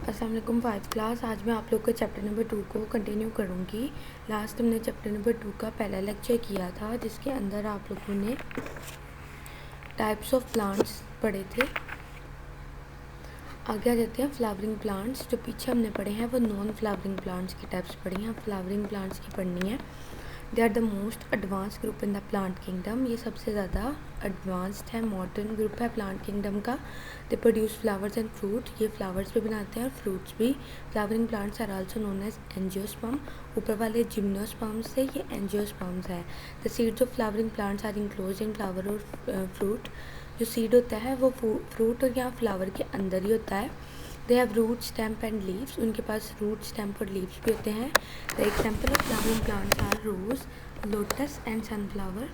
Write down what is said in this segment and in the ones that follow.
अस्सलाम वालेकुम 5 क्लास। आज मैं आप लोग के चैप्टर नंबर 2 को कंटिन्यू करूँगी। लास्ट हमने चैप्टर नंबर 2 का पहला लेक्चर किया था, जिसके अंदर आप लोगों ने टाइप्स ऑफ प्लांट्स पढ़े थे। आगे आ जाते हैं फ्लावरिंग प्लांट्स। जो पीछे हमने पढ़े हैं वो नॉन फ्लावरिंग प्लांट्स की टाइप्स पढ़ी हैं, फ्लावरिंग प्लांट्स की पढ़नी है। They are the most advance group in the plant kingdom. ये सबसे ज़्यादा एडवांस्ड है, मॉडर्न ग्रुप है प्लांट किंगडम का। They produce flowers and fruit. ये फ्लावर्स भी बनाते हैं और फ्रूट्स भी। Flowering plants are also known as angiosperm. ऊपर वाले जिम्नोस्पर्म से ये एंजियोस्पर्म्स है। The seeds of flowering plants are enclose in flower और फ्रूट। जो सीड होता है वो फ्रूट और या फ्लावर के अंदर ही होता है। They have root, stem and leaves. उनके पास रूट, स्टेम्प और लीव्स भी होते हैं। The example of flowering plants are rose, lotus and sunflower.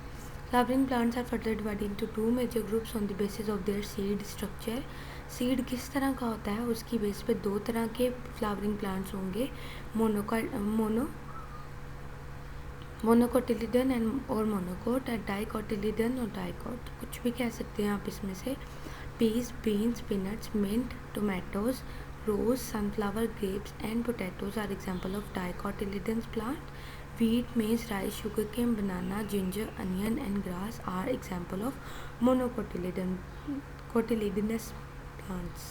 Flowering plants are further divided into 2 major groups on the basis of their seed structure. Seed किस तरह का होता है उसकी बेस पे 2 तरह के फ्लावरिंग प्लांट्स होंगे, मोनोकोटिलिडन एंड और मोनोकोट, डाइकोटिलिडन और डाइकोट, कुछ भी कह सकते हैं आप इसमें से। Peas, beans, peanuts, mint, tomatoes, rose, sunflower, grapes and potatoes are example of dicotyledon plant. wheat, maize, rice, sugarcane, banana, ginger, onion and grass are example of cotyledonous plants.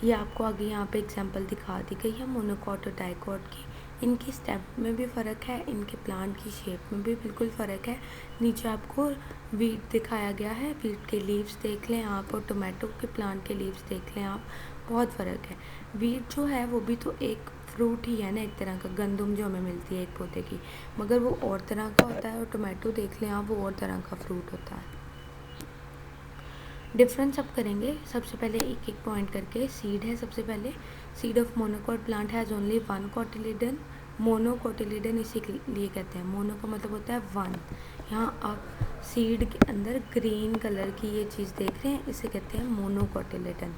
ये आपको आगे यहाँ पे एग्जाम्पल दिखा दी गई है मोनोकॉट और dicot की। इनकी स्टेप में भी फ़र्क है, इनके प्लांट की शेप में भी बिल्कुल फ़र्क है। नीचे आपको वीट दिखाया गया है, वीट के लीव्स देख लें आप और टोमेटो के प्लांट के लीव्स देख लें आप, बहुत फ़र्क है। वीट जो है वो भी तो एक फ्रूट ही है ना, एक तरह का गंदम जो हमें मिलती है एक पौधे की, मगर वो और तरह का होता है। और टोमेटो देख लें आप, वो और तरह का फ्रूट होता है। डिफरेंस अब करेंगे। सबसे पहले एक एक पॉइंट करके। सीड है सबसे पहले। Seed of monocot plant has only 1 cotyledon. Monocotyledon इसी लिए कहते हैं, मोनो का मतलब होता है 1। यहाँ आप सीड के अंदर ग्रीन कलर की ये चीज़ देख रहे हैं, इसे कहते हैं monocotyledon.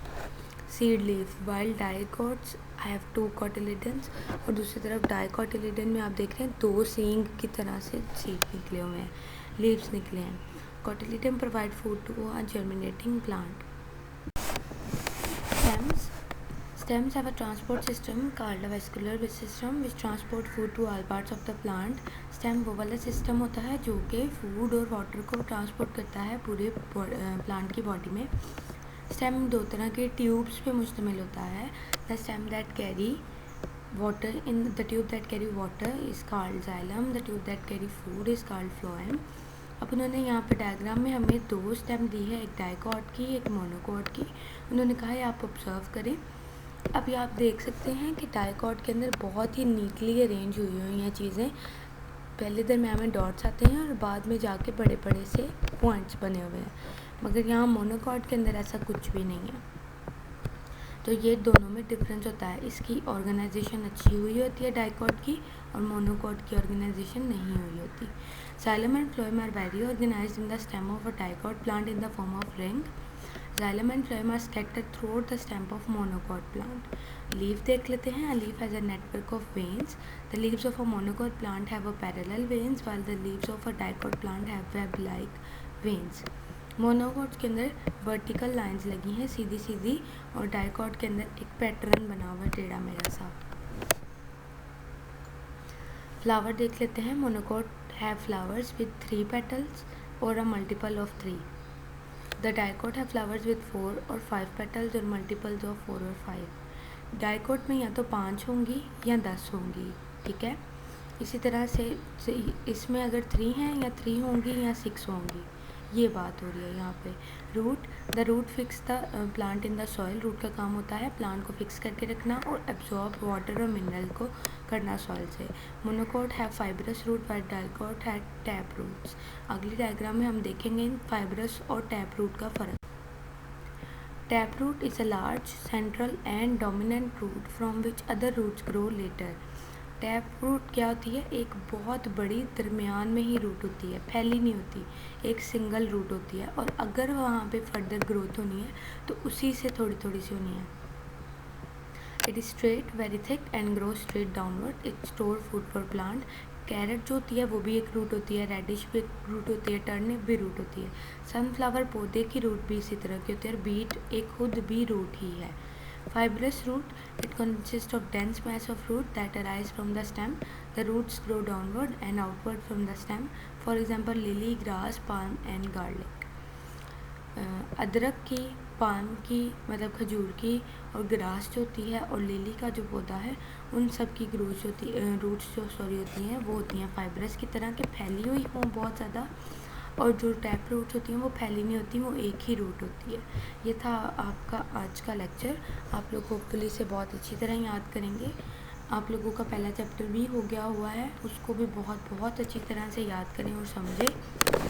Seed leaf, while dicots have 2 cotyledons. और दूसरी तरफ डाइकोटिलिडन में आप देख रहे हैं 2 सींग की तरह से सीड निकले हुए हैं, लीव्स निकले हैं। Cotyledon provide food to a germinating plant. Stems have a transport system called a vascular system which transport food to all parts of the plant. Stem वो वाला सिस्टम होता है जो कि फूड और वाटर को ट्रांसपोर्ट करता है पूरे प्लांट की बॉडी में। स्टेम 2 तरह के ट्यूब्स पे मुश्तमिल होता है। The stem that carry water in the tube that carry water is called xylem. The tube that carry food is called phloem. अब उन्होंने यहाँ पे डायग्राम में हमें 2 स्टेम दी है, एक डाइकॉट की, एक मोनोकॉट की। उन्होंने कहा है आप ऑब्जर्व करें। अभी आप देख सकते हैं कि डाइकॉट के अंदर बहुत ही नीटली अरेंज हुई हुई हैं चीज़ें। पहले दरम्यान में डॉट्स आते हैं और बाद में जाके बड़े बड़े से पॉइंट्स बने हुए हैं, मगर यहाँ मोनोकॉट के अंदर ऐसा कुछ भी नहीं है। तो ये दोनों में डिफरेंस होता है। इसकी ऑर्गेनाइजेशन अच्छी हुई होती है डाइकॉट की, और मोनोकॉट की ऑर्गेनाइजेशन नहीं हुई होती। Xylem and phloem are very organized in the stem of a dicot plant in the form of ring. Xylem and phloem are scattered throughout the stem of monocot plant. Leaf देख लेते हैं। A leaf has a network of veins. The leaves of a monocot plant have a parallel veins while the leaves of a dicot plant have web-like veins. Monocot के अंदर vertical lines लगी हैं सीधी सीधी, और dicot के अंदर एक pattern बना हुआ है टेढ़ा मेढ़ा सा। फ्लावर देख लेते हैं। Monocot have flowers with 3 petals or a multiple of 3. The dicot have flowers with 4 or 5 petals or multiples of 4 or 5. Dicot में या तो 5 होंगी या 10 होंगी, ठीक है। इसी तरह से इसमें अगर 3 हैं या 3 होंगी या 6 होंगी, ये बात हो रही है यहाँ पे। Root, the root fix the plant in the soil. Root का काम होता है प्लांट को फिक्स करके रखना और एब्जॉर्ब वाटर और मिनरल को करना सॉइल से। मोनोकॉट है फाइब्रस रूट, वाइट डाइकॉट है टैप रूट्स। अगली डायग्राम में हम देखेंगे इन फाइब्रस और टैप रूट का फ़र्क। Tap root is a large central and dominant root from which other roots grow later. Tap root क्या होती है? एक बहुत बड़ी दरमियान में ही रूट होती है, फैली नहीं होती, एक सिंगल रूट होती है, और अगर वहाँ पे फर्दर ग्रोथ होनी है तो उसी से थोड़ी थोड़ी सी होनी है। It is straight, very thick and grow straight downward. It store food for plant, carrot जो होती है वो भी एक रूट होती है, रेडिश भी एक रूट होती है, टर्निप भी रूट होती है। सनफ्लावर पौधे की रूट भी इसी तरह की होती है और बीट एक खुद भी रूट ही है। Fibrous root, it consist of dense mass of root that arise from the stem. The roots grow downward and outward from the stem. For example, lily, grass, palm and garlic. अदरक की, palm की मतलब खजूर की, और grass जो होती है और लिली का जो पौधा है, उन सब की रूट्स होती हैं वो होती हैं फाइब्रस की तरह के फैली हुई हों बहुत ज़्यादा, और जो टैप रूट्स होती हैं वो फैली नहीं होती, वो एक ही रूट होती है। ये था आपका आज का लेक्चर। आप लोग होपफुली से बहुत अच्छी तरह याद करेंगे। आप लोगों का पहला चैप्टर भी हो गया हुआ है, उसको भी बहुत बहुत अच्छी तरह से याद करें और समझें।